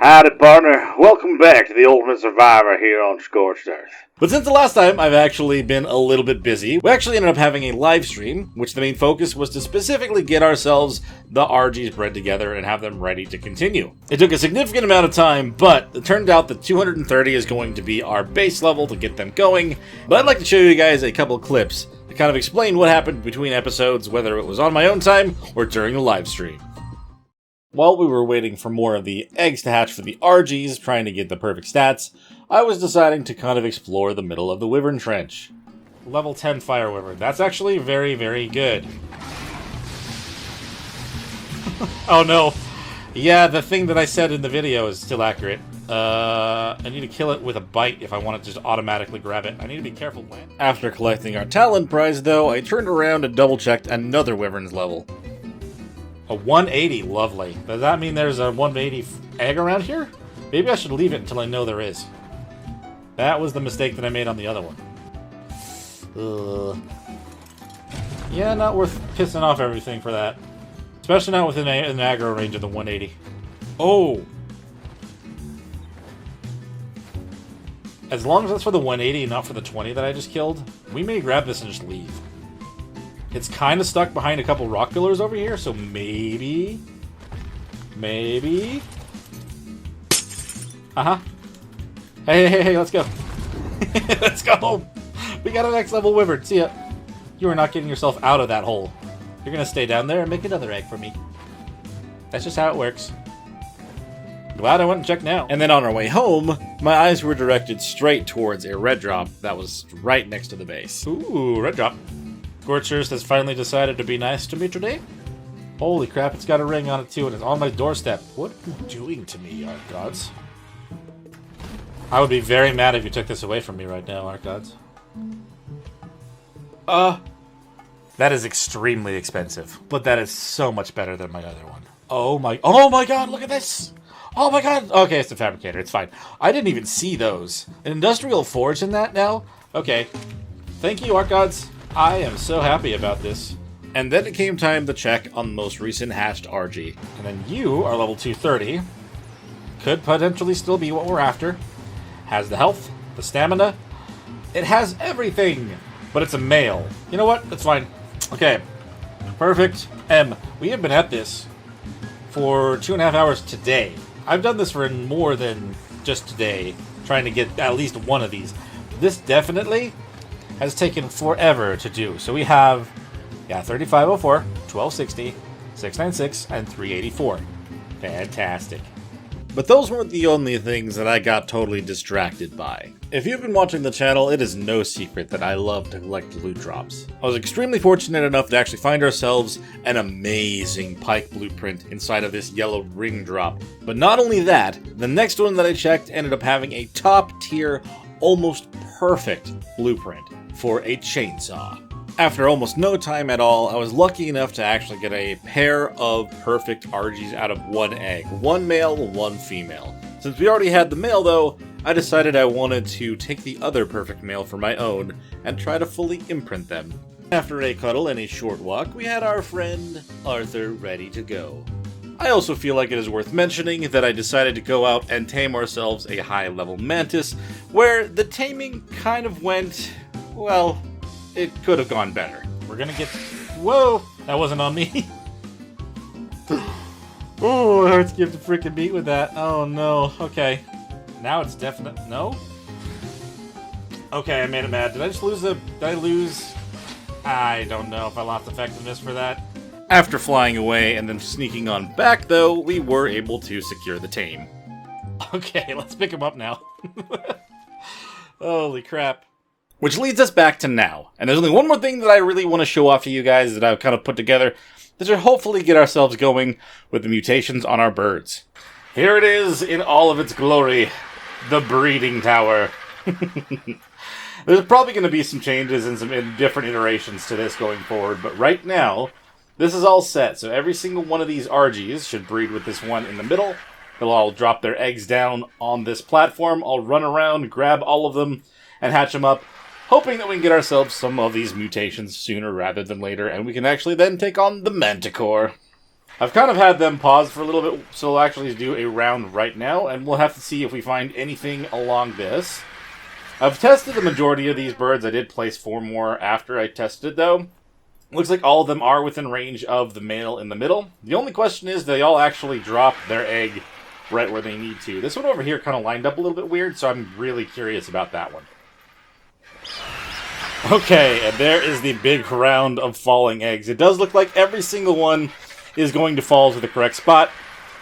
Howdy, partner. Welcome back to the Ultimate Survivor here on Scorched Earth. But since the last time, I've actually been a little bit busy. We actually ended up having a live stream, which the main focus was to specifically get ourselves the RGs bred together and have them ready to continue. It took a significant amount of time, but it turned out that 230 is going to be our base level to get them going. But I'd like to show you guys a couple of clips to kind of explain what happened between episodes, whether it was on my own time or during the live stream. While we were waiting for more of the eggs to hatch for the RGs, trying to get the perfect stats, I was deciding to kind of explore the middle of the Wyvern Trench. Level 10 Fire Wyvern. That's actually very, very good. Oh no. Yeah, the thing that I said in the video is still accurate. I need to kill it with a bite if I want to just automatically grab it. I need to be careful when. After collecting our talent prize, though, I turned around and double-checked another Wyvern's level. A 180, lovely. Does that mean there's a 180 egg around here? Maybe I should leave it until I know there is. That was the mistake that I made on the other one. Yeah, not worth pissing off everything for that. Especially not within an aggro range of the 180. Oh! As long as that's for the 180 and not for the 20 that I just killed, we may grab this and just leave. It's kind of stuck behind a couple rock pillars over here, so maybe... Uh-huh. Hey, let's go. Let's go! We got a next level wyvern, see ya. You are not getting yourself out of that hole. You're gonna stay down there and make another egg for me. That's just how it works. Glad I went and checked now. And then on our way home, my eyes were directed straight towards a red drop that was right next to the base. Ooh, red drop. Scorchers has finally decided to be nice to me today. Holy crap, it's got a ring on it too, and it's on my doorstep. What are you doing to me, ARK gods? I would be very mad if you took this away from me right now, ARK gods. That is extremely expensive, but that is so much better than my other one. Oh my god, look at this! Oh my god! Okay, it's the fabricator, it's fine. I didn't even see those. An industrial forge in that now? Okay. Thank you, ARK gods. I am so happy about this. And then it came time to check on the most recent hatched RG. And then you are level 230. Could potentially still be what we're after. Has the health, the stamina. It has everything, but it's a male. You know what? That's fine. Okay. Perfect. M. We have been at this for 2.5 hours today. I've done this for more than just today, trying to get at least one of these. This definitely has taken forever to do. So we have, 3504, 1260, 696, and 384. Fantastic. But those weren't the only things that I got totally distracted by. If you've been watching the channel, it is no secret that I love to collect loot drops. I was extremely fortunate enough to actually find ourselves an amazing pike blueprint inside of this yellow ring drop. But not only that, the next one that I checked ended up having a top tier, almost perfect blueprint for a chainsaw. After almost no time at all, I was lucky enough to actually get a pair of perfect RGs out of one egg. One male, one female. Since we already had the male though, I decided I wanted to take the other perfect male for my own and try to fully imprint them. After a cuddle and a short walk, we had our friend Arthur ready to go. I also feel like it is worth mentioning that I decided to go out and tame ourselves a high-level mantis, where the taming kind of went, well, it could have gone better. We're gonna get... Whoa! That wasn't on me. Oh, it hurts to give the freaking beat with that. Oh no. Okay. Now it's definite... No? Okay, I made it mad. Did I just lose the... Did I lose... I don't know if I lost effectiveness for that. After flying away and then sneaking on back, though, we were able to secure the tame. Okay, let's pick him up now. Holy crap. Which leads us back to now. And there's only one more thing that I really want to show off to you guys that I've kind of put together that should hopefully get ourselves going with the mutations on our birds. Here it is in all of its glory. The breeding tower. There's probably going to be some changes and some different iterations to this going forward, but right now, this is all set. So every single one of these RGs should breed with this one in the middle. They'll all drop their eggs down on this platform. I'll run around, grab all of them, and hatch them up, hoping that we can get ourselves some of these mutations sooner rather than later, and we can actually then take on the Manticore. I've kind of had them pause for a little bit, so we'll actually do a round right now, and we'll have to see if we find anything along this. I've tested the majority of these birds. I did place 4 more after I tested, though. Looks like all of them are within range of the male in the middle. The only question is they all actually drop their egg right where they need to. This one over here kind of lined up a little bit weird, so I'm really curious about that one. Okay, and there is the big round of falling eggs. It does look like every single one is going to fall to the correct spot,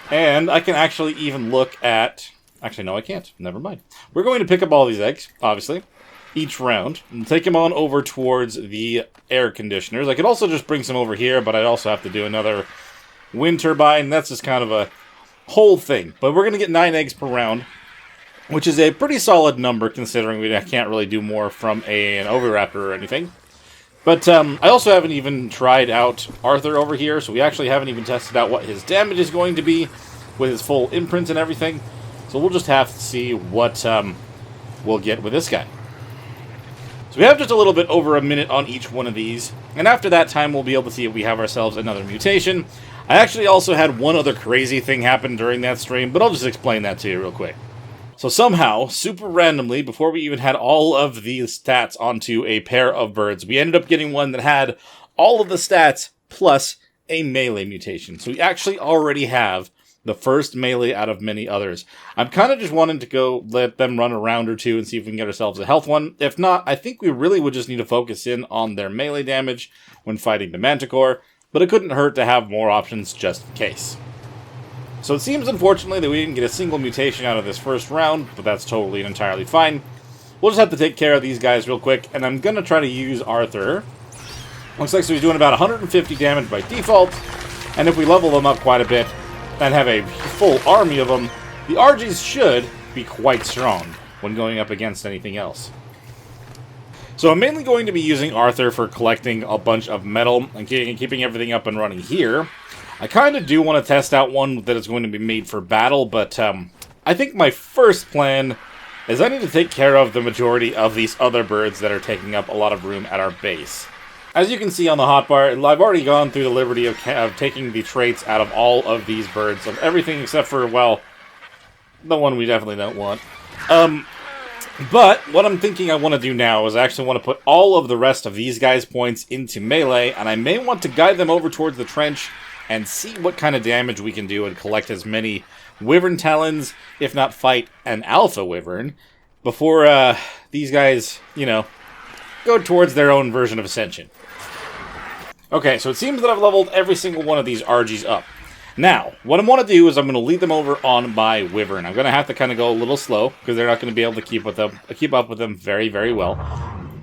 and I can actually even look at... Actually, no, I can't. Never mind. We're going to pick up all these eggs, obviously, each round, and take them on over towards the air conditioners. I could also just bring some over here, but I'd also have to do another wind turbine. That's just kind of a whole thing. But we're going to get 9 eggs per round, which is a pretty solid number, considering we can't really do more from an oviraptor or anything. But I also haven't even tried out Arthur over here, so we actually haven't even tested out what his damage is going to be with his full imprint and everything. So we'll just have to see what we'll get with this guy. So we have just a little bit over a minute on each one of these, and after that time we'll be able to see if we have ourselves another mutation. I actually also had one other crazy thing happen during that stream, but I'll just explain that to you real quick. So somehow, super randomly, before we even had all of these stats onto a pair of birds, we ended up getting one that had all of the stats plus a melee mutation. So we actually already have the first melee out of many others. I'm kind of just wanting to go let them run a round or two and see if we can get ourselves a health one. If not, I think we really would just need to focus in on their melee damage when fighting the Manticore, but it couldn't hurt to have more options just in case. So it seems, unfortunately, that we didn't get a single mutation out of this first round, but that's totally and entirely fine. We'll just have to take care of these guys real quick, and I'm going to try to use Arthur. Looks like so he's doing about 150 damage by default, and if we level them up quite a bit and have a full army of them, the RGs should be quite strong when going up against anything else. So I'm mainly going to be using Arthur for collecting a bunch of metal and keeping everything up and running here. I kind of do want to test out one that is going to be made for battle, but I think my first plan is I need to take care of the majority of these other birds that are taking up a lot of room at our base. As you can see on the hotbar, I've already gone through the liberty of taking the traits out of all of these birds, of everything except for, well, the one we definitely don't want. But what I'm thinking I want to do now is I actually want to put all of the rest of these guys' points into melee, and I may want to guide them over towards the trench and see what kind of damage we can do and collect as many Wyvern Talons, if not fight an Alpha Wyvern, before these guys, you know, go towards their own version of Ascension. Okay, so it seems that I've leveled every single one of these RGs up. Now, what I want to do is I'm going to lead them over on my Wyvern. I'm going to have to kind of go a little slow, because they're not going to be able to keep up with them very, very well.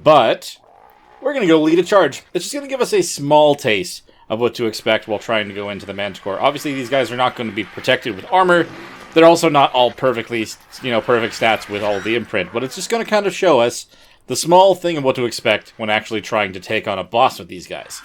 But we're going to go lead a charge. It's just going to give us a small taste of what to expect while trying to go into the Manticore. Obviously, these guys are not going to be protected with armor. They're also not all perfectly, perfect stats with all the imprint, but it's just going to kind of show us the small thing of what to expect when actually trying to take on a boss with these guys.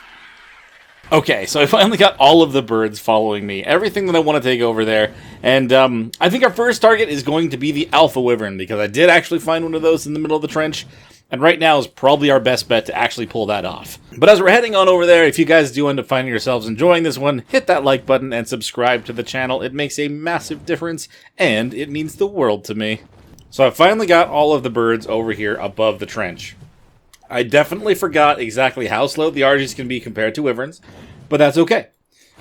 Okay, so I finally got all of the birds following me, everything that I want to take over there, and I think our first target is going to be the Alpha Wyvern, because I did actually find one of those in the middle of the trench, and right now is probably our best bet to actually pull that off. But as we're heading on over there, if you guys do end up finding yourselves enjoying this one, hit that like button and subscribe to the channel. It makes a massive difference, and it means the world to me. So I finally got all of the birds over here above the trench. I definitely forgot exactly how slow the RGs can be compared to Wyverns, but that's okay.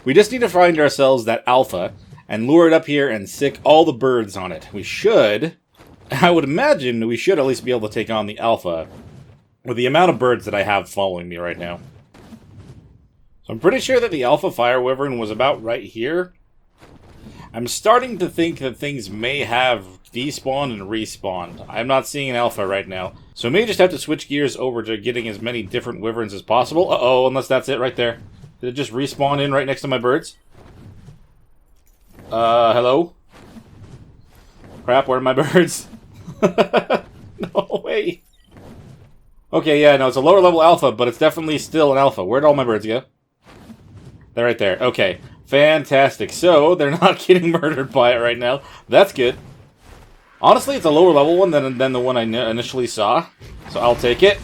We just need to find ourselves that Alpha and lure it up here and sick all the birds on it. I would imagine we should at least be able to take on the Alpha with the amount of birds that I have following me right now. So I'm pretty sure that the Alpha Fire Wyvern was about right here. I'm starting to think that things may have despawned and respawned. I'm not seeing an Alpha right now. So I may just have to switch gears over to getting as many different Wyverns as possible. Uh-oh, unless that's it right there. Did it just respawn in right next to my birds? Hello? Crap, where are my birds? No way. Okay, yeah, no, it's a lower level Alpha, but it's definitely still an Alpha. Where'd all my birds go? They're right there. Okay, fantastic. So, they're not getting murdered by it right now. That's good. Honestly, it's a lower level one than the one I initially saw. So I'll take it.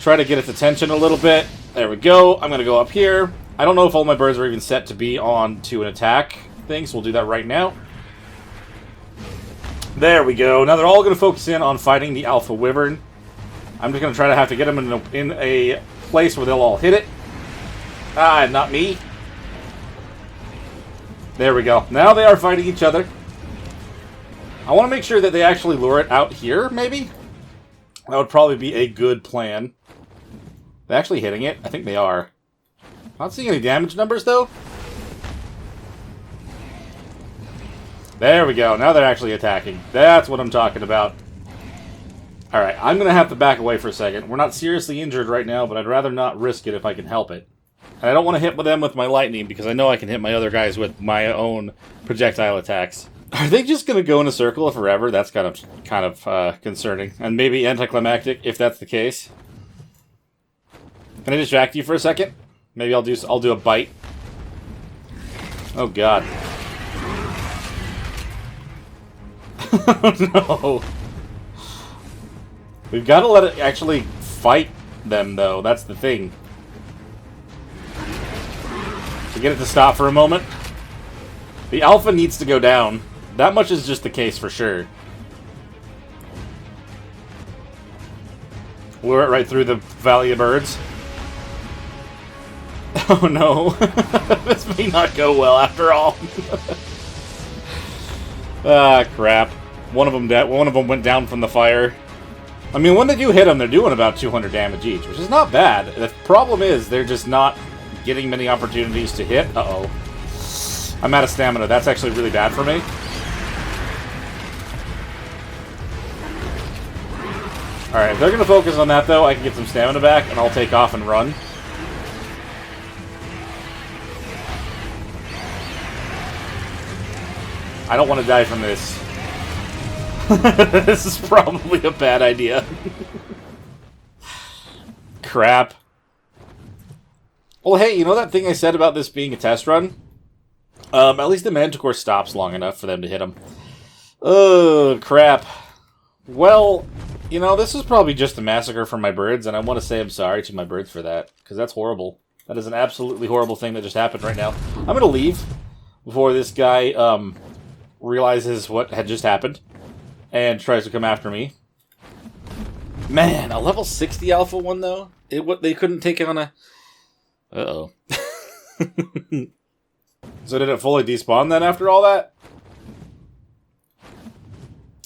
Try to get its attention a little bit. There we go. I'm going to go up here. I don't know if all my birds are even set to be on to an attack thing, so we'll do that right now. There we go. Now they're all going to focus in on fighting the Alpha Wyvern. I'm just going to try to have to get them in a place where they'll all hit it. Ah, not me. There we go. Now they are fighting each other. I want to make sure that they actually lure it out here, maybe? That would probably be a good plan. They're actually hitting it? I think they are. Not seeing any damage numbers, though. There we go. Now they're actually attacking. That's what I'm talking about. Alright, I'm going to have to back away for a second. We're not seriously injured right now, but I'd rather not risk it if I can help it. And I don't want to hit them with my lightning, because I know I can hit my other guys with my own projectile attacks. Are they just going to go in a circle forever? That's kind of concerning. And maybe anticlimactic, if that's the case. Can I distract you for a second? Maybe I'll do a bite. Oh, God. Oh, no. We've got to let it actually fight them, though. That's the thing. To get it to stop for a moment. The alpha needs to go down. That much is just the case for sure. Lure it right through the Valley of Birds. Oh no. This may not go well after all. Ah, crap. One of them went down from the fire. I mean, when they do hit them, they're doing about 200 damage each, which is not bad. The problem is, they're just not getting many opportunities to hit. Uh-oh. I'm out of stamina. That's actually really bad for me. Alright, if they're going to focus on that, though, I can get some stamina back, and I'll take off and run. I don't want to die from this. This is probably a bad idea. Crap. Well, hey, you know that thing I said about this being a test run? At least the Manticore stops long enough for them to hit him. Oh, crap. Well, you know, this is probably just a massacre for my birds, and I want to say I'm sorry to my birds for that, because that's horrible. That is an absolutely horrible thing that just happened right now. I'm going to leave before this guy realizes what had just happened and tries to come after me. Man, a level 60 alpha one, though? They couldn't take it on a... Uh-oh. So did it fully despawn then after all that?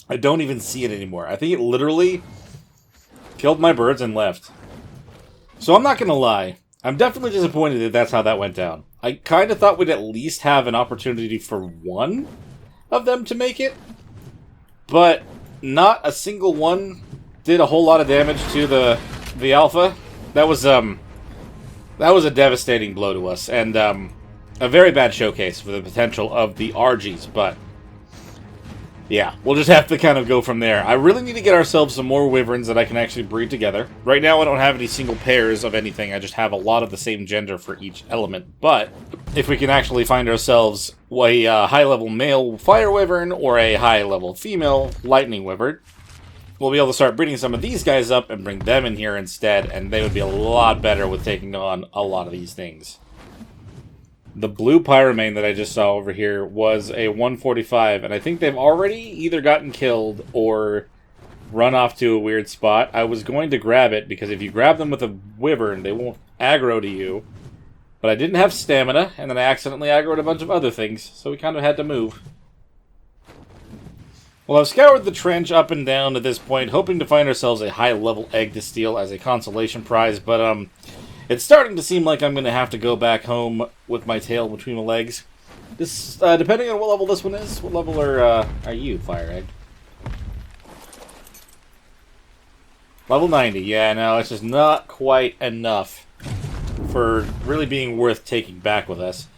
I don't even see it anymore. I think it literally killed my birds and left. So I'm not going to lie. I'm definitely disappointed that that's how that went down. I kind of thought we'd at least have an opportunity for one of them to make it. But not a single one did a whole lot of damage to the alpha. That was a devastating blow to us, and a very bad showcase for the potential of the RGs, but yeah, we'll just have to kind of go from there. I really need to get ourselves some more wyverns that I can actually breed together. Right now I don't have any single pairs of anything, I just have a lot of the same gender for each element, but if we can actually find ourselves a high-level male fire wyvern or a high-level female lightning wyvern, we'll be able to start breeding some of these guys up and bring them in here instead, and they would be a lot better with taking on a lot of these things. The blue pyromane that I just saw over here was a 145, and I think they've already either gotten killed or run off to a weird spot. I was going to grab it, because if you grab them with a wyvern, they won't aggro to you. But I didn't have stamina, and then I accidentally aggroed a bunch of other things, so we kind of had to move. Well, I've scoured the trench up and down at this point, hoping to find ourselves a high-level egg to steal as a consolation prize, but it's starting to seem like I'm going to have to go back home with my tail between my legs. This, depending on what level this one is, what level are you, Fire Egg? Level 90, yeah, no, it's just not quite enough for really being worth taking back with us.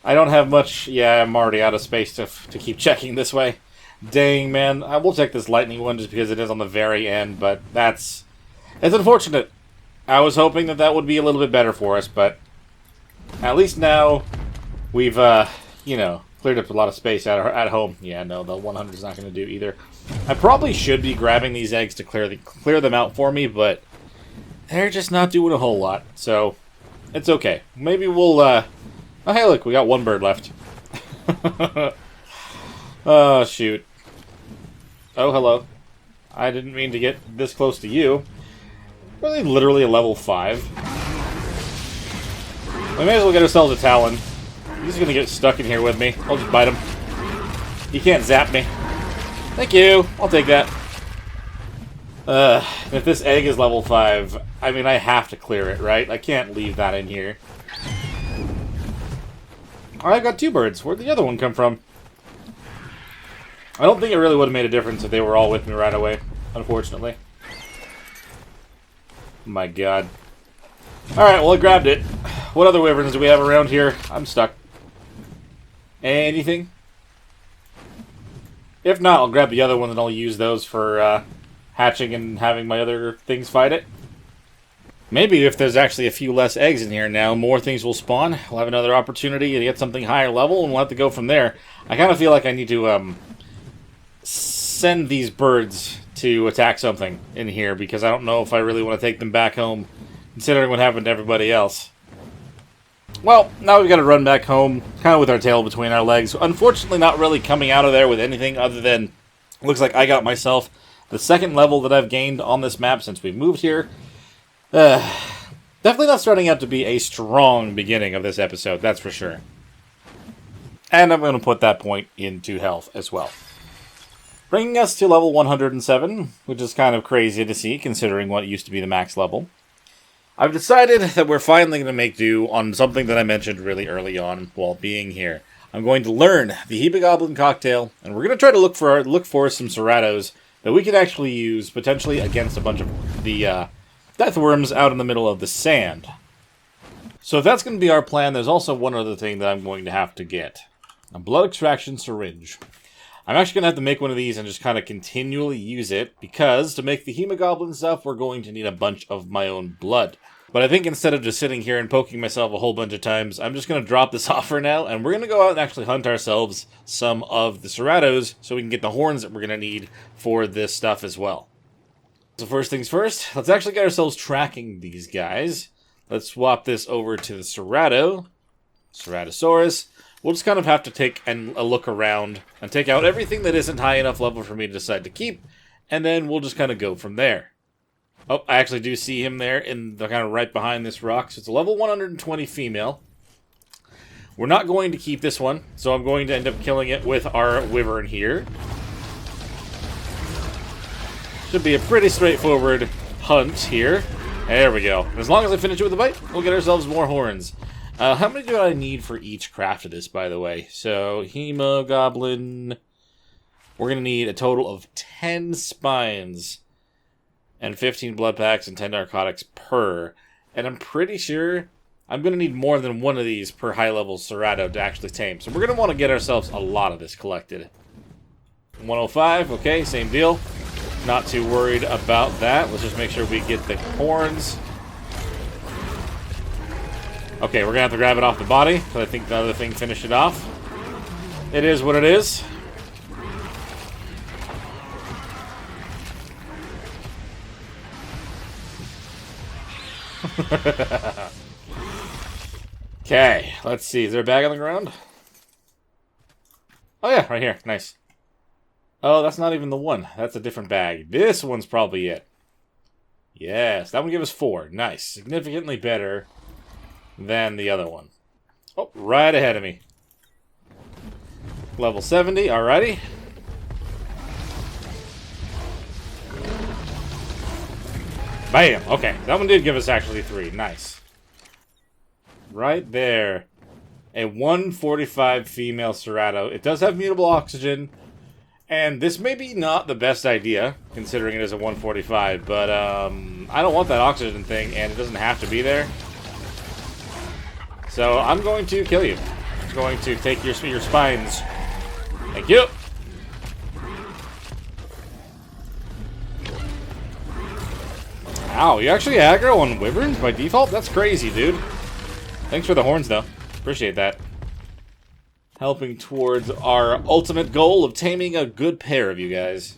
I don't have much, yeah, I'm already out of space to keep checking this way. Dang, man, I will check this lightning one just because it is on the very end, but it's unfortunate. I was hoping that that would be a little bit better for us, but at least now we've, you know, cleared up a lot of space at home. Yeah, no, the 100 is not going to do either. I probably should be grabbing these eggs to clear them out for me, but they're just not doing a whole lot. So It's okay. Maybe we'll, Oh, hey, look, we got one bird left. Oh, shoot. Oh, hello. I didn't mean to get this close to you. Really, literally a level 5. We may as well get ourselves a Talon. He's gonna get stuck in here with me. I'll just bite him. He can't zap me. Thank you. I'll take that. If this egg is level 5, I mean, I have to clear it, right? I can't leave that in here. Alright, I got 2 birds. Where'd the other one come from? I don't think it really would have made a difference if they were all with me right away, unfortunately. My god. Alright, well, I grabbed it. What other wyverns do we have around here? I'm stuck. Anything? If not, I'll grab the other one and I'll use those for hatching and having my other things fight it. Maybe if there's actually a few less eggs in here now, more things will spawn. We'll have another opportunity to get something higher level, and we'll have to go from there. I kind of feel like I need to send these birds to attack something in here, because I don't know if I really want to take them back home, considering what happened to everybody else. Well, now we've got to run back home, kind of with our tail between our legs. Unfortunately, not really coming out of there with anything other than, looks like I got myself the 2nd level that I've gained on this map since we moved here. Definitely not starting out to be a strong beginning of this episode, that's for sure. And I'm going to put that point into health as well. Bringing us to level 107, which is kind of crazy to see, considering what used to be the max level. I've decided that we're finally going to make do on something that I mentioned really early on while being here. I'm going to learn the Heba-Goblin cocktail, and we're going to try to look for some Serratos that we can actually use, potentially against a bunch of the death worms out in the middle of the sand. So if that's going to be our plan, there's also one other thing that I'm going to have to get. A blood extraction syringe. I'm actually going to have to make one of these and just kind of continually use it, because to make the Heba-Goblin stuff, we're going to need a bunch of my own blood. But I think instead of just sitting here and poking myself a whole bunch of times, I'm just going to drop this off for now, and we're going to go out and actually hunt ourselves some of the Serratos, so we can get the horns that we're going to need for this stuff as well. So first things first, let's actually get ourselves tracking these guys. Let's swap this over to the Serrato. Ceratosaurus. We'll just kind of have to take a look around and take out everything that isn't high enough level for me to decide to keep, and then we'll just kind of go from there. Oh, I actually do see him there in the kind of right behind this rock. So it's a level 120 female. We're not going to keep this one, so I'm going to end up killing it with our wyvern here. Should be a pretty straightforward hunt here. There we go. As long as I finish it with a bite, we'll get ourselves more horns. How many do I need for each craft of this, by the way? So, Heba-Goblin. We're going to need a total of 10 spines and 15 blood packs and 10 narcotics per. And I'm pretty sure I'm going to need more than one of these per high-level Serrato to actually tame. So we're going to want to get ourselves a lot of this collected. 105, okay, same deal. Not too worried about that. Let's just make sure we get the horns. Okay, we're going to have to grab it off the body, because I think the other thing finished it off. It is what it is. Okay, let's see. Is there a bag on the ground? Oh yeah, right here. Nice. Oh, that's not even the one. That's a different bag. This one's probably it. Yes, that one gave us 4. Nice. Significantly better than the other one. Oh, right ahead of me. Level 70, alrighty. Bam! Okay, that one did give us actually 3. Nice. Right there. A 145 female Serrato. It does have mutable oxygen. And this may be not the best idea, considering it is a 145, but I don't want that oxygen thing, and it doesn't have to be there. So I'm going to kill you. I'm going to take your spines. Thank you. Ow, you actually aggro on wyverns by default? That's crazy, dude. Thanks for the horns, though. Appreciate that. Helping towards our ultimate goal of taming a good pair of you guys.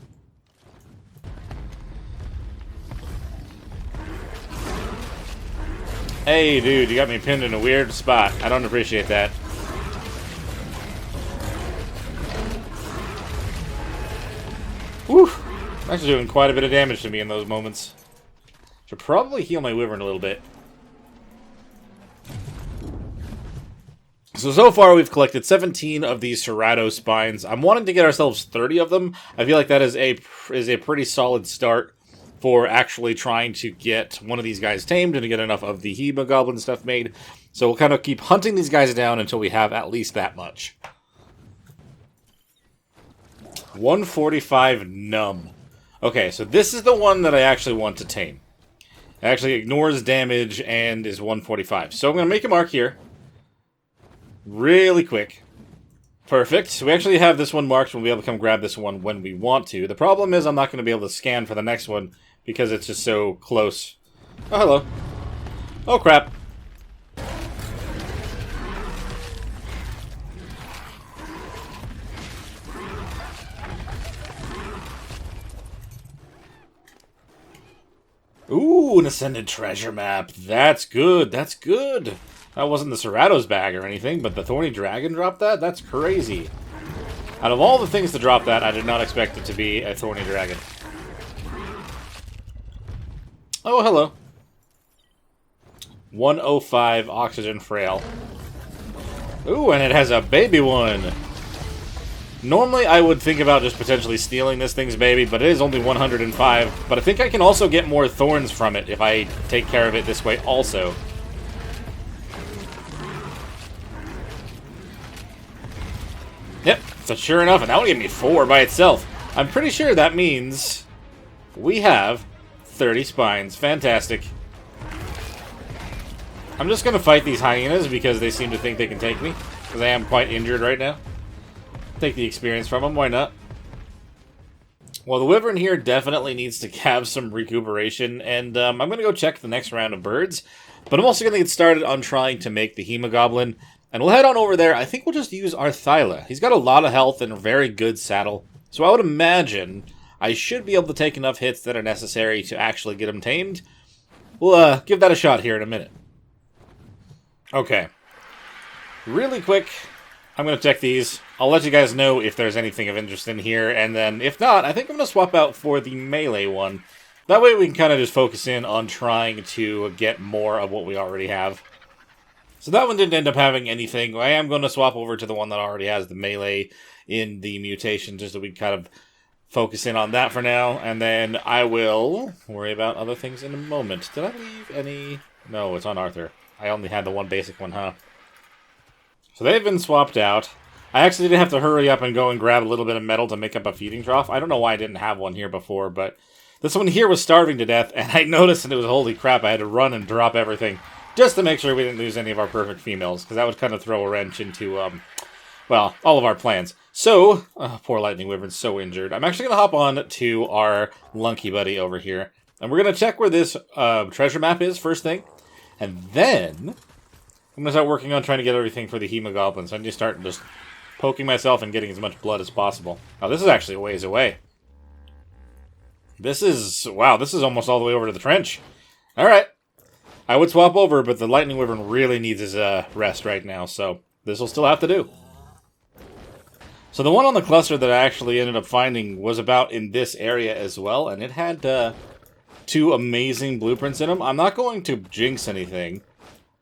Hey, dude, you got me pinned in a weird spot. I don't appreciate that. Whew. I'm actually doing quite a bit of damage to me in those moments. Should probably heal my wyvern a little bit. So far we've collected 17 of these Serrato spines. I'm wanting to get ourselves 30 of them. I feel like that is a pretty solid start for actually trying to get one of these guys tamed and to get enough of the Hemogoblin stuff made. So we'll kind of keep hunting these guys down until we have at least that much. 145 numb. Okay, so this is the one that I actually want to tame. It actually ignores damage and is 145. So I'm going to make a mark here. Really quick. Perfect. So we actually have this one marked. We'll be able to come grab this one when we want to. The problem is I'm not going to be able to scan for the next one because it's just so close. Oh, hello. Oh, crap. Ooh, an Ascended Treasure Map. That's good. That's good. That wasn't the Serrato's bag or anything, but the Thorny Dragon dropped that? That's crazy. Out of all the things to drop that, I did not expect it to be a Thorny Dragon. Oh, hello. 105 Oxygen Frail. Ooh, and it has a baby one. Normally, I would think about just potentially stealing this thing's baby, but it is only 105. But I think I can also get more thorns from it if I take care of it this way also. Yep, so sure enough, and that would give me 4 by itself. I'm pretty sure that means we have 30 spines. Fantastic. I'm just going to fight these hyenas because they seem to think they can take me. Because I am quite injured right now. Take the experience from them, why not? Well, the wyvern here definitely needs to have some recuperation, and I'm going to go check the next round of birds. But I'm also going to get started on trying to make the Hemogoblin. And we'll head on over there. I think we'll just use Arthyla. He's got a lot of health and a very good saddle. So I would imagine I should be able to take enough hits that are necessary to actually get him tamed. We'll give that a shot here in a minute. Okay. Really quick, I'm going to check these. I'll let you guys know if there's anything of interest in here. And then if not, I think I'm going to swap out for the melee one. That way we can kind of just focus in on trying to get more of what we already have. So that one didn't end up having anything. I am going to swap over to the one that already has the melee in the mutation, just so we kind of focus in on that for now. And then I will worry about other things in a moment. Did I leave any? No, it's on Arthur. I only had the one basic one, huh? So they've been swapped out. I actually did have to hurry up and go and grab a little bit of metal to make up a feeding trough. I don't know why I didn't have one here before, but this one here was starving to death, and I noticed, and it was holy crap, I had to run and drop everything. Just to make sure we didn't lose any of our perfect females, because that would kind of throw a wrench into, well, all of our plans. So, poor Lightning Wyvern's so injured. I'm actually going to hop on to our Lunky buddy over here, and we're going to check where this treasure map is first thing, and then I'm going to start working on trying to get everything for the Hemogoblin, so I need to start just poking myself and getting as much blood as possible. Oh, this is actually a ways away. This is, wow, this is almost all the way over to the trench. Alright. I would swap over, but the Lightning Wyvern really needs his rest right now, so this will still have to do. So the one on the cluster that I actually ended up finding was about in this area as well, and it had 2 amazing blueprints in them. I'm not going to jinx anything,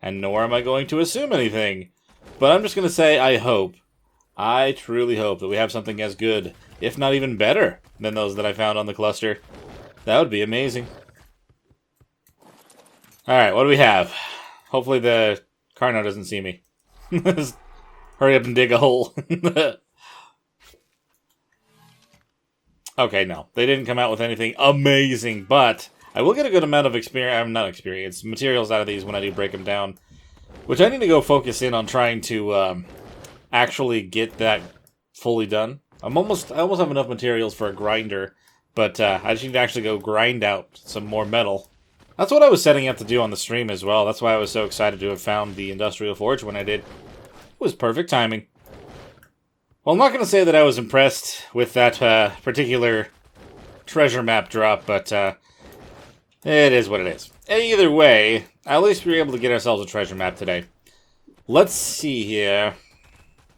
and nor am I going to assume anything, but I'm just going to say I truly hope that we have something as good, if not even better, than those that I found on the cluster. That would be amazing. Alright, what do we have? Hopefully the Carno doesn't see me. Hurry up and dig a hole. Okay, no. They didn't come out with anything amazing, but I will get a good amount of materials out of these when I do break them down. Which I need to go focus in on trying to actually get that fully done. I almost have enough materials for a grinder, but I just need to actually go grind out some more metal. That's what I was setting up to do on the stream as well. That's why I was so excited to have found the Industrial Forge when I did. It was perfect timing. Well, I'm not going to say that I was impressed with that particular treasure map drop, but it is what it is. Either way, at least we were able to get ourselves a treasure map today. Let's see here.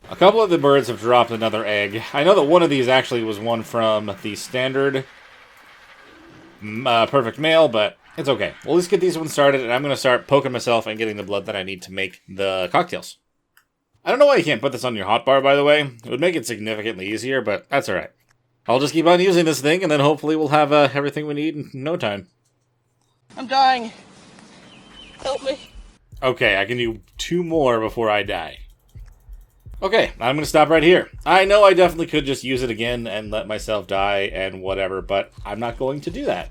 A couple of the birds have dropped another egg. I know that one of these actually was one from the standard perfect male, but it's okay. We'll just get these ones started, and I'm going to start poking myself and getting the blood that I need to make the cocktails. I don't know why you can't put this on your hotbar, by the way. It would make it significantly easier, but that's alright. I'll just keep on using this thing, and then hopefully we'll have everything we need in no time. I'm dying. Help me. Okay, I can do 2 more before I die. Okay, I'm going to stop right here. I know I definitely could just use it again and let myself die and whatever, but I'm not going to do that.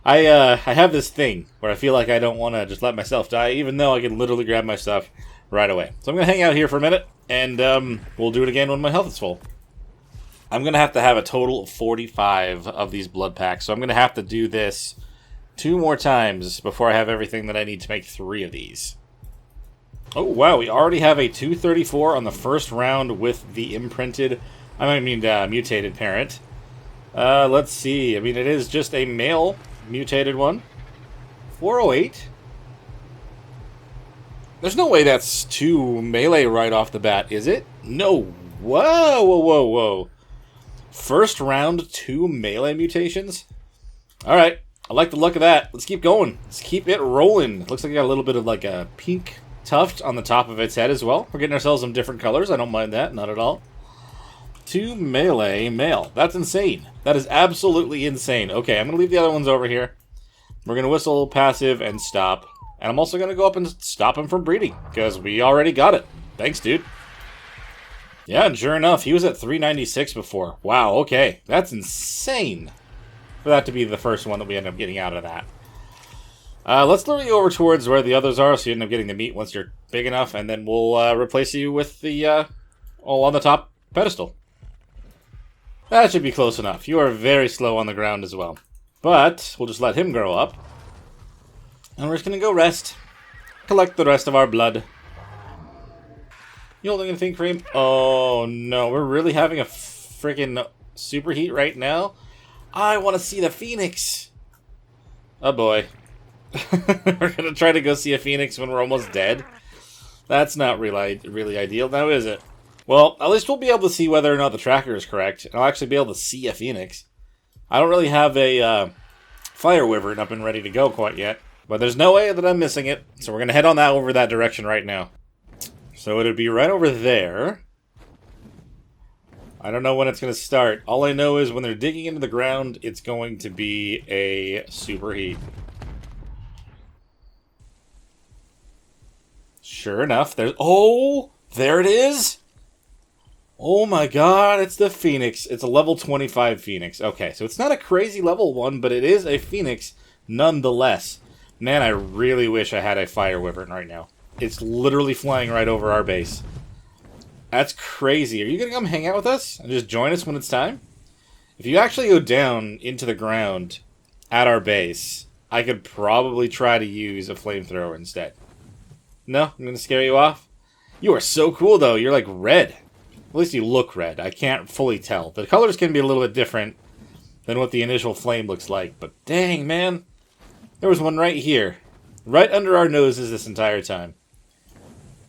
I have this thing where I feel like I don't want to just let myself die, even though I can literally grab my stuff right away. So I'm going to hang out here for a minute, and we'll do it again when my health is full. I'm going to have a total of 45 of these blood packs, so I'm going to have to do this 2 more times before I have everything that I need to make 3 of these. Oh, wow, we already have a 234 on the first round with the mutated parent. Let's see. I mean, it is just a male mutated one. 408. There's no way that's 2 melee right off the bat, is it? No. Whoa, whoa, whoa, whoa. First round, 2 melee mutations? Alright, I like the look of that. Let's keep going. Let's keep it rolling. Looks like I got a little bit of like a pink tuft on the top of its head as well. We're getting ourselves some different colors. I don't mind that, not at all. 2 melee male. That's insane. That is absolutely insane. Okay, I'm going to leave the other ones over here. We're going to whistle passive and stop. And I'm also going to go up and stop him from breeding, because we already got it. Thanks, dude. Yeah, and sure enough, he was at 396 before. Wow, okay. That's insane for that to be the first one that we end up getting out of that. Let's lure you over towards where the others are, so you end up getting the meat once you're big enough, and then we'll replace you with the, all on the top pedestal. That should be close enough. You are very slow on the ground as well. But we'll just let him grow up. And we're just going to go rest. Collect the rest of our blood. You holding anything, Cream? Oh, no. We're really having a freaking superheat right now? I want to see the Phoenix. Oh, boy. We're going to try to go see a Phoenix when we're almost dead. That's not really ideal, now is it? Well, at least we'll be able to see whether or not the tracker is correct. And I'll actually be able to see a Phoenix. I don't really have a fire wyvern up and ready to go quite yet. But there's no way that I'm missing it. So we're going to head on over that direction right now. So it'll be right over there. I don't know when it's going to start. All I know is when they're digging into the ground, it's going to be a superheat. Sure enough, there's... Oh! There it is! Oh my god, it's the Phoenix. It's a level 25 Phoenix. Okay, so it's not a crazy level 1, but it is a Phoenix nonetheless. Man, I really wish I had a fire wyvern right now. It's literally flying right over our base. That's crazy. Are you going to come hang out with us and just join us when it's time? If you actually go down into the ground at our base, I could probably try to use a flamethrower instead. No? I'm going to scare you off? You are so cool, though. You're like red. At least you look red. I can't fully tell. The colors can be a little bit different than what the initial flame looks like. But dang, man. There was one right here. Right under our noses this entire time.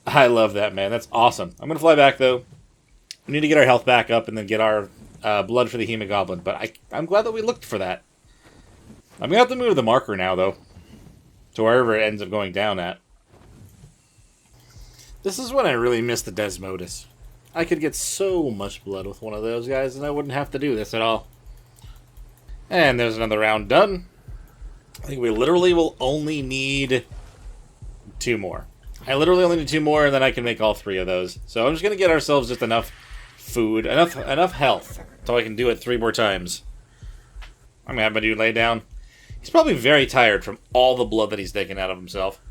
I love that, man. That's awesome. I'm going to fly back, though. We need to get our health back up and then get our blood for the hemogoblin. But I'm glad that we looked for that. I'm going to have to move the marker now, though. To wherever it ends up going down at. This is when I really miss the Desmodus. I could get so much blood with one of those guys, and I wouldn't have to do this at all. And there's another round done. I think we literally will only need 2 more. I literally only need 2 more, and then I can make all 3 of those. So I'm just going to get ourselves just enough food, enough health, so I can do it 3 more times. I'm going to have my dude lay down. He's probably very tired from all the blood that he's taken out of himself.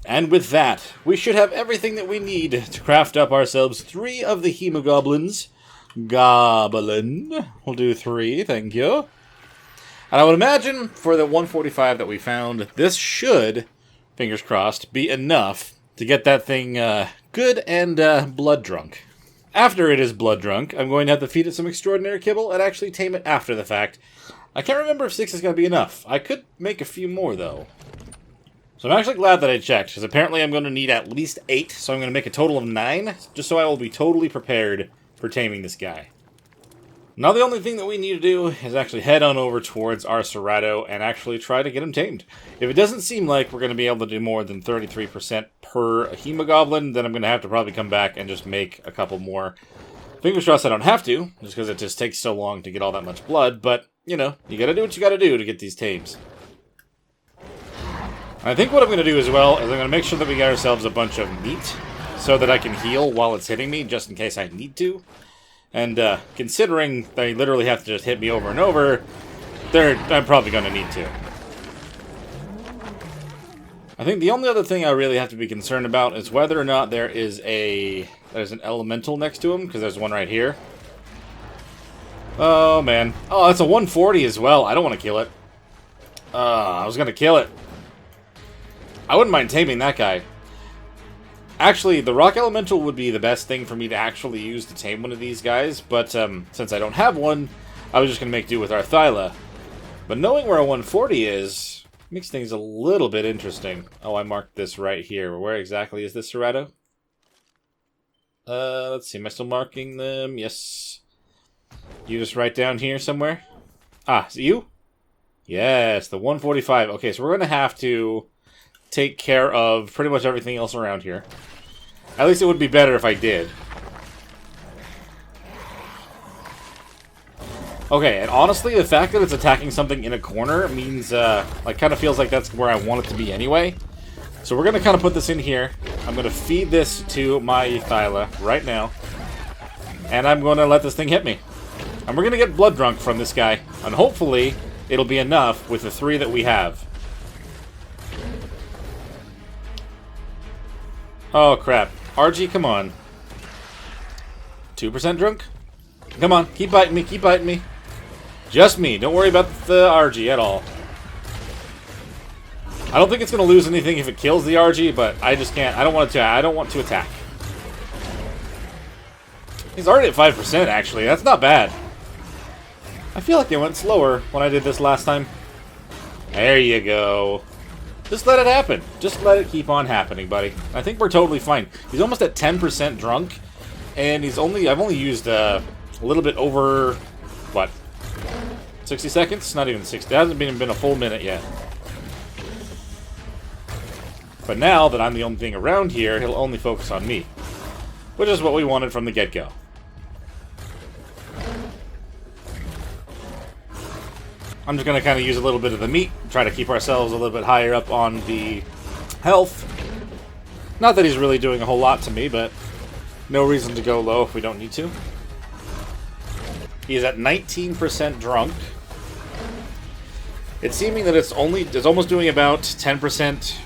And with that, we should have everything that we need to craft up ourselves 3 of the hemogoblins. Goblin. We'll do 3, thank you. And I would imagine for the 145 that we found, this should, fingers crossed, be enough to get that thing good and blood drunk. After it is blood drunk, I'm going to have to feed it some extraordinary kibble and actually tame it after the fact. I can't remember if 6 is going to be enough. I could make a few more, though. So I'm actually glad that I checked, because apparently I'm going to need at least 8, so I'm going to make a total of 9, just so I will be totally prepared for taming this guy. Now the only thing that we need to do is actually head on over towards our Serato and actually try to get him tamed. If it doesn't seem like we're going to be able to do more than 33% per Hemogoblin, then I'm going to have to probably come back and just make a couple more. Fingers crossed I don't have to, just because it just takes so long to get all that much blood, but, you know, you gotta do what you gotta do to get these tames. I think what I'm going to do as well is I'm going to make sure that we get ourselves a bunch of meat so that I can heal while it's hitting me, just in case I need to. And considering they literally have to just hit me over and over, I'm probably going to need to. I think the only other thing I really have to be concerned about is whether or not there's an elemental next to him, because there's one right here. Oh, man. Oh, it's a 140 as well. I don't want to kill it. I was going to kill it. I wouldn't mind taming that guy. Actually, the rock elemental would be the best thing for me to actually use to tame one of these guys, but since I don't have one, I was just going to make do with our Thyla. But knowing where a 140 is makes things a little bit interesting. Oh, I marked this right here. Where exactly is this Serato? Let's see. Am I still marking them? Yes. You just right down here somewhere? Ah, is it you? Yes, the 145. Okay, so we're going to have to take care of pretty much everything else around here. At least it would be better if I did. Okay, and honestly, the fact that it's attacking something in a corner means, like, kind of feels like that's where I want it to be anyway. So we're going to kind of put this in here. I'm going to feed this to my Thyla right now. And I'm going to let this thing hit me. And we're going to get blood drunk from this guy. And hopefully, it'll be enough with the 3 that we have. Oh, crap. RG, come on. 2% drunk? Come on, keep biting me, keep biting me. Just me, don't worry about the RG at all. I don't think it's going to lose anything if it kills the RG, but I just can't. I don't want to attack. He's already at 5%, actually. That's not bad. I feel like it went slower when I did this last time. There you go. Just let it happen. Just let it keep on happening, buddy. I think we're totally fine. He's almost at 10% drunk, and I've only used a little bit over, what, 60 seconds? Not even 60. It hasn't been a full minute yet. But now that I'm the only thing around here, he'll only focus on me, which is what we wanted from the get-go. I'm just going to kind of use a little bit of the meat, try to keep ourselves a little bit higher up on the health. Not that he's really doing a whole lot to me, but no reason to go low if we don't need to. He's at 19% drunk. It's seeming that it's almost doing about 10%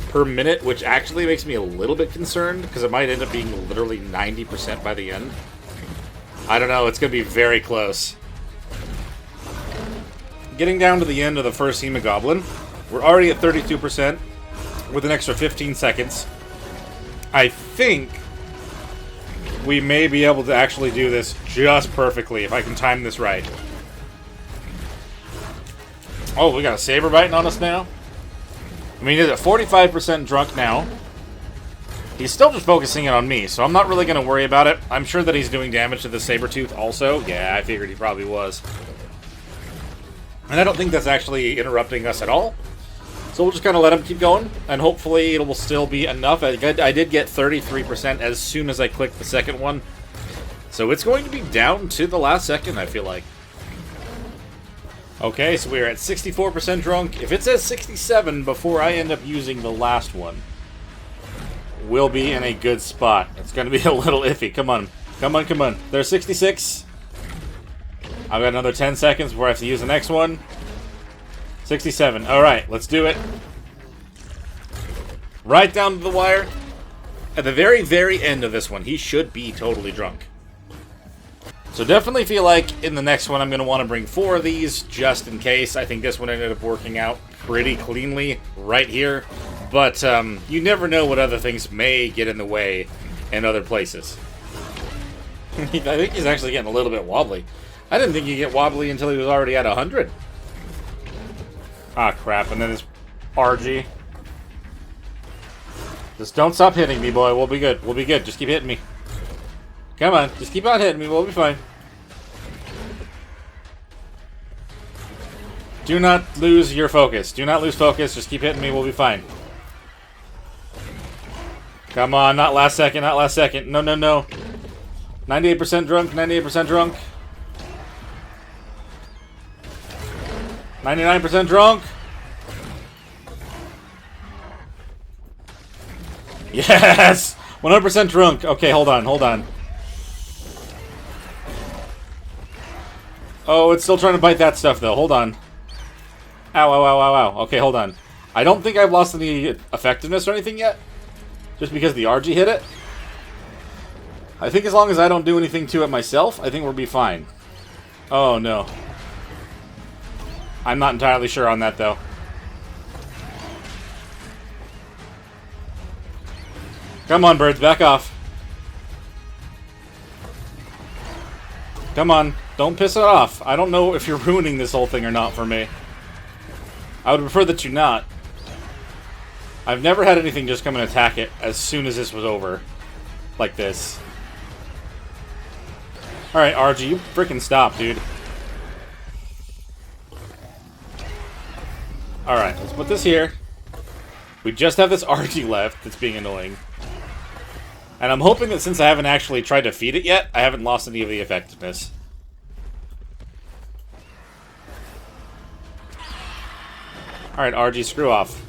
per minute, which actually makes me a little bit concerned, because it might end up being literally 90% by the end. I don't know, it's going to be very close. Getting down to the end of the first Hemogoblin. We're already at 32% with an extra 15 seconds. I think we may be able to actually do this just perfectly if I can time this right. Oh, we got a saber biting on us now? I mean, he's at 45% drunk now. He's still just focusing in on me, so I'm not really going to worry about it. I'm sure that he's doing damage to the Sabertooth also. Yeah, I figured he probably was. And I don't think that's actually interrupting us at all. So we'll just kind of let him keep going, and hopefully it will still be enough. I did get 33% as soon as I clicked the second one. So it's going to be down to the last second, I feel like. Okay, so we're at 64% drunk. If it says 67 before I end up using the last one, we'll be in a good spot. It's going to be a little iffy. Come on. Come on, come on. There's 66. I've got another 10 seconds before I have to use the next one. 67. Alright, let's do it. Right down to the wire. At the very, very end of this one, he should be totally drunk. So definitely feel like in the next one I'm going to want to bring 4 of these, just in case. I think this one ended up working out pretty cleanly right here. But you never know what other things may get in the way in other places. I think he's actually getting a little bit wobbly. I didn't think he'd get wobbly until he was already at 100. Ah, crap. And then this RG. Just don't stop hitting me, boy. We'll be good. We'll be good. Just keep hitting me. Come on. Just keep on hitting me. We'll be fine. Do not lose your focus. Do not lose focus. Just keep hitting me. We'll be fine. Come on. Not last second. Not last second. No, no, no. 98% drunk. 98% drunk. 99% drunk. Yes! 100% drunk. Okay, hold on, hold on. Oh, it's still trying to bite that stuff, though. Hold on. Ow, ow, ow, ow, ow. Okay, hold on. I don't think I've lost any effectiveness or anything yet. Just because the RG hit it. I think as long as I don't do anything to it myself, I think we'll be fine. Oh, no. I'm not entirely sure on that, though. Come on, birds, back off. Come on, don't piss it off. I don't know if you're ruining this whole thing or not for me. I would prefer that you not. I've never had anything just come and attack it as soon as this was over. Like this. Alright, RG, you freaking stop, dude. Alright, let's put this here. We just have this RG left that's being annoying. And I'm hoping that since I haven't actually tried to feed it yet, I haven't lost any of the effectiveness. Alright, RG, screw off.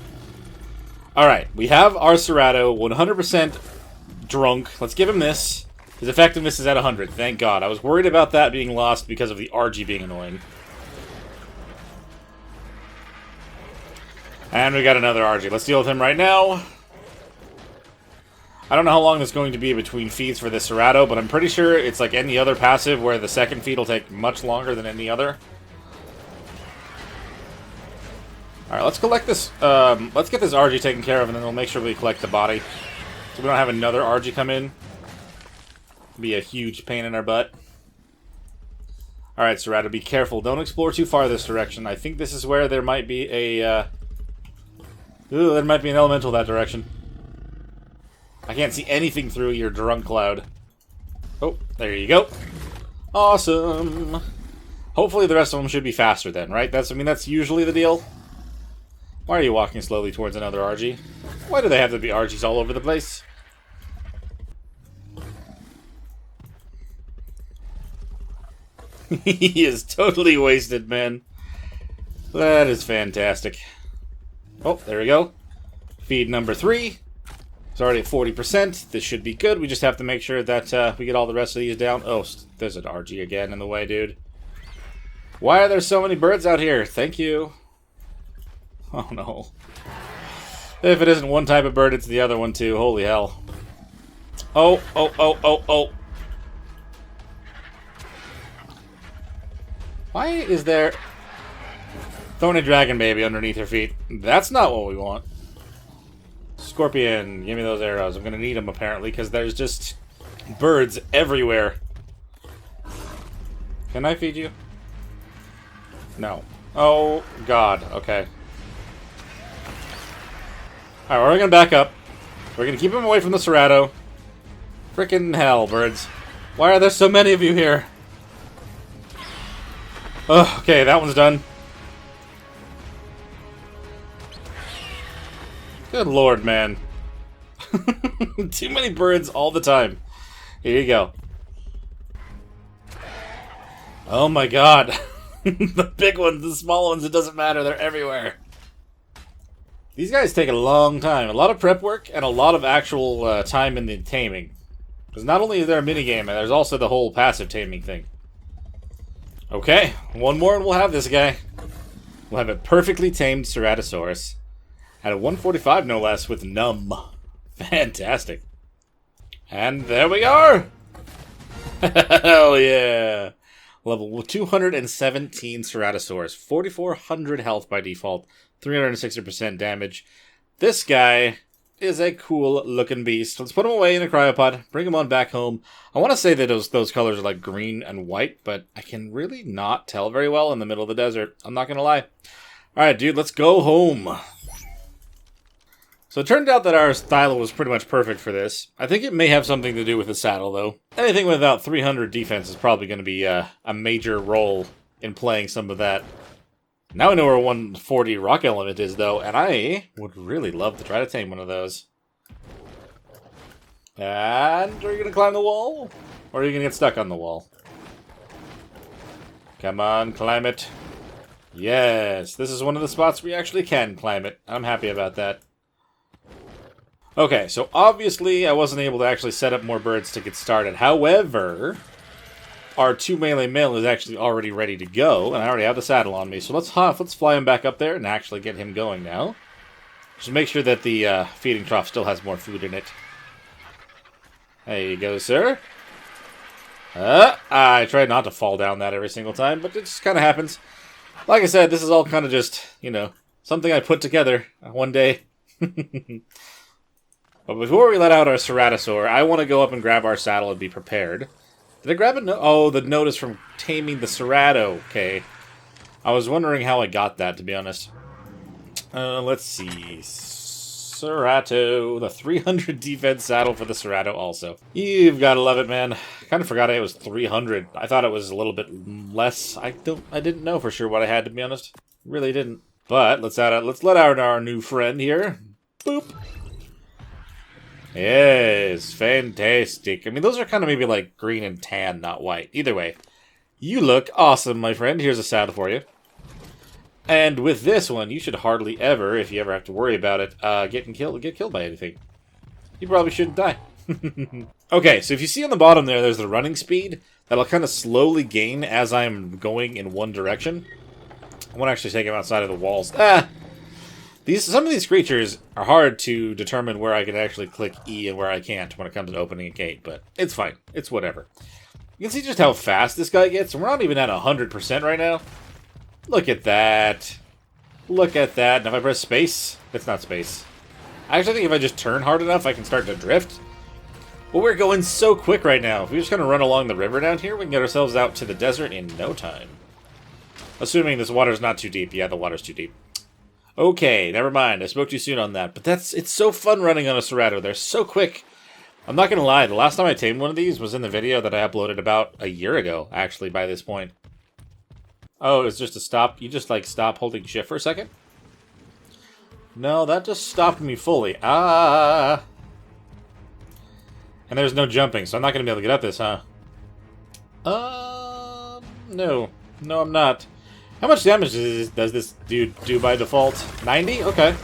Alright, we have our Serato 100% drunk. Let's give him this. His effectiveness is at 100, thank God. I was worried about that being lost because of the RG being annoying. And we got another RG. Let's deal with him right now. I don't know how long it's going to be between feeds for this Serato, but I'm pretty sure it's like any other passive where the second feed will take much longer than any other. Alright, let's collect this, let's get this RG taken care of, and then we'll make sure we collect the body. So we don't have another RG come in. Be a huge pain in our butt. Alright, Serato, be careful. Don't explore too far this direction. I think this is where there might be a, ooh, there might be an elemental that direction. I can't see anything through your drunk cloud. Oh, there you go. Awesome. Hopefully the rest of them should be faster then, right? I mean, that's usually the deal. Why are you walking slowly towards another RG? Why do they have to be RGs all over the place? He is totally wasted, man. That is fantastic. Oh, there we go. Feed number 3. It's already at 40%. This should be good. We just have to make sure that we get all the rest of these down. Oh, there's an RG again in the way, dude. Why are there so many birds out here? Thank you. Oh, no. If it isn't one type of bird, it's the other one, too. Holy hell. Oh, oh, oh, oh, oh. Why is there Thorny Dragon Baby underneath her feet? That's not what we want. Scorpion, give me those arrows. I'm going to need them, apparently, because there's just birds everywhere. Can I feed you? No. Oh, God. Okay. Alright, we're going to back up. We're going to keep him away from the Serato. Frickin' hell, birds. Why are there so many of you here? Oh, okay, that one's done. Good lord, man. Too many birds all the time. Here you go. Oh my god. The big ones, the small ones, it doesn't matter. They're everywhere. These guys take a long time. A lot of prep work and a lot of actual time in the taming. Because not only is there a minigame, there's also the whole passive taming thing. Okay, one more and we'll have this guy. We'll have a perfectly tamed Ceratosaurus. At a 145, no less, with Numb. Fantastic. And there we are! Hell yeah! Level 217 Ceratosaurus. 4,400 health by default. 360% damage. This guy is a cool looking beast. Let's put him away in a cryopod. Bring him on back home. I want to say that those colors are like green and white, but I can really not tell very well in the middle of the desert. I'm not going to lie. Alright, dude, let's go home. So it turned out that our stylo was pretty much perfect for this. I think it may have something to do with the saddle, though. Anything without 300 defense is probably going to be a major role in playing some of that. Now I know where 140 rock element is, though, and I would really love to try to tame one of those. And are you going to climb the wall? Or are you going to get stuck on the wall? Come on, climb it. Yes, this is one of the spots where you actually can climb it. I'm happy about that. Okay, so obviously I wasn't able to actually set up more birds to get started. However, our 2 melee male is actually already ready to go, and I already have the saddle on me. So let's fly him back up there and actually get him going now. Just make sure that the feeding trough still has more food in it. There you go, sir. I tried not to fall down that every single time, but it just kind of happens. Like I said, this is all kind of just, you know, something I put together one day. But before we let out our Ceratosaur, I want to go up and grab our saddle and be prepared. Did I grab a note? Oh, the note is from taming the Cerato. Okay. I was wondering how I got that, to be honest. Let's see. Cerato. The 300 defense saddle for the Cerato also. You've got to love it, man. Kind of forgot it was 300. I thought it was a little bit less. I didn't know for sure what I had, to be honest. Really didn't. But let's let out our new friend here. Boop. Yes, fantastic. I mean, those are kind of maybe like green and tan, not white. Either way, you look awesome, my friend. Here's a saddle for you. And with this one, you should hardly ever, if you ever have to worry about it, get killed by anything. You probably shouldn't die. Okay, so if you see on the bottom there's the running speed that'll kind of slowly gain as I'm going in one direction. I want to actually take him outside of the walls. Some of these creatures are hard to determine where I can actually click E and where I can't when it comes to opening a gate, but it's fine. It's whatever. You can see just how fast this guy gets. We're not even at 100% right now. Look at that. Look at that. And if I press space, it's not space. I actually think if I just turn hard enough, I can start to drift. But we're going so quick right now. If we just kind of run along the river down here, we can get ourselves out to the desert in no time. Assuming this water's not too deep. Yeah, the water's too deep. Okay, never mind. I spoke too soon on that. But it's so fun running on a Cerato. They're so quick. I'm not going to lie. The last time I tamed one of these was in the video that I uploaded about a year ago, actually, by this point. Oh, it's just a stop. You just, like, stop holding shift for a second? No, that just stopped me fully. Ah! And there's no jumping, so I'm not going to be able to get up this, huh? No. No, I'm not. How much damage does this dude do by default? 90? Okay.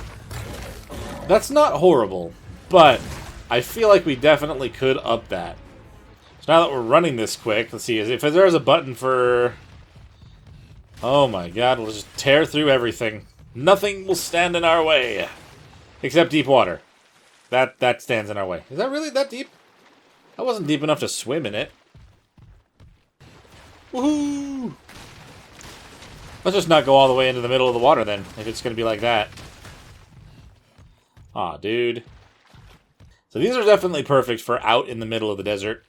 That's not horrible, but I feel like we definitely could up that. So now that we're running this quick, let's see, if there's a button for... Oh my god, we'll just tear through everything. Nothing will stand in our way. Except deep water. That stands in our way. Is that really that deep? I wasn't deep enough to swim in it. Woohoo! Let's just not go all the way into the middle of the water then, if it's going to be like that. Aw, dude. So these are definitely perfect for out in the middle of the desert.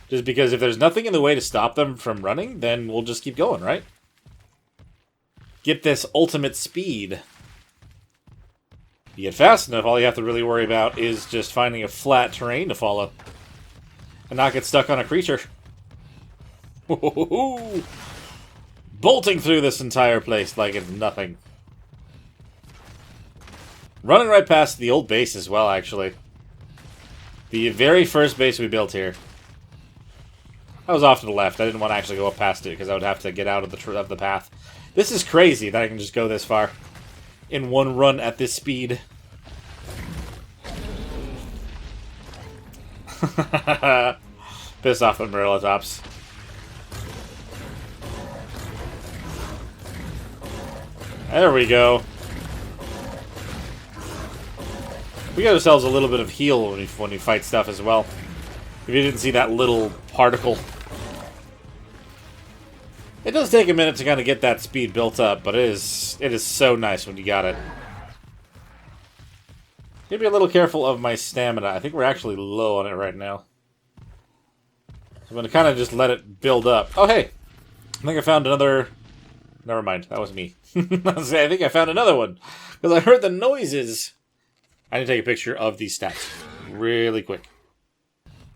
Just because if there's nothing in the way to stop them from running, then we'll just keep going, right? Get this ultimate speed. You get fast enough, all you have to really worry about is just finding a flat terrain to follow. And not get stuck on a creature. Woohoo! Bolting through this entire place like it's nothing. Running right past the old base as well, actually. The very first base we built here. I was off to the left. I didn't want to actually go up past it because I would have to get out of the path. This is crazy that I can just go this far in one run at this speed. Piss off, umbrella tops. There we go. We got ourselves a little bit of heal when we fight stuff as well. If you didn't see that little particle. It does take a minute to kind of get that speed built up, but it is so nice when you got it. Maybe a little careful of my stamina. I think we're actually low on it right now. So I'm going to kind of just let it build up. Oh, hey! I think I found another... Never mind, that was me. I think I found another one. Because I heard the noises. I need to take a picture of these stats. Really quick.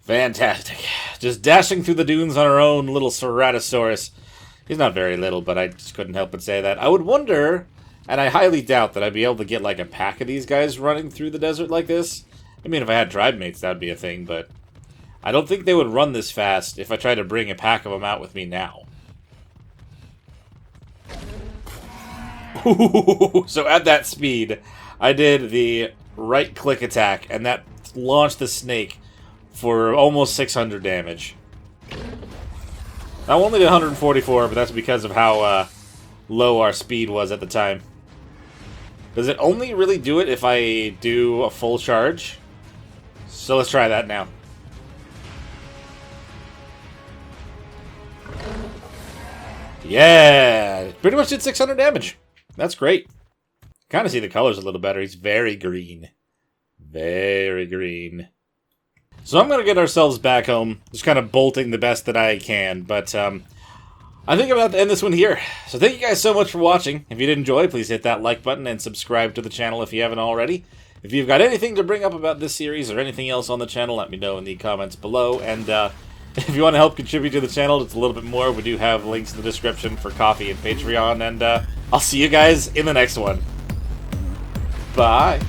Fantastic. Just dashing through the dunes on our own little Ceratosaurus. He's not very little, but I just couldn't help but say that. I would wonder... And I highly doubt that I'd be able to get, like, a pack of these guys running through the desert like this. I mean, if I had tribe mates, that would be a thing, but... I don't think they would run this fast if I tried to bring a pack of them out with me now. Ooh, so at that speed, I did the right-click attack, and that launched the snake for almost 600 damage. I only did 144, but that's because of how low our speed was at the time. Does it only really do it if I do a full charge? So let's try that now. Yeah! Pretty much did 600 damage. That's great. Kind of see the colors a little better. He's very green. Very green. So I'm going to get ourselves back home. Just kind of bolting the best that I can. But I think I'm about to end this one here. So thank you guys so much for watching. If you did enjoy, please hit that like button and subscribe to the channel if you haven't already. If you've got anything to bring up about this series or anything else on the channel, let me know in the comments below. And if you want to help contribute to the channel just a little bit more, we do have links in the description for Ko-fi and Patreon. And I'll see you guys in the next one. Bye.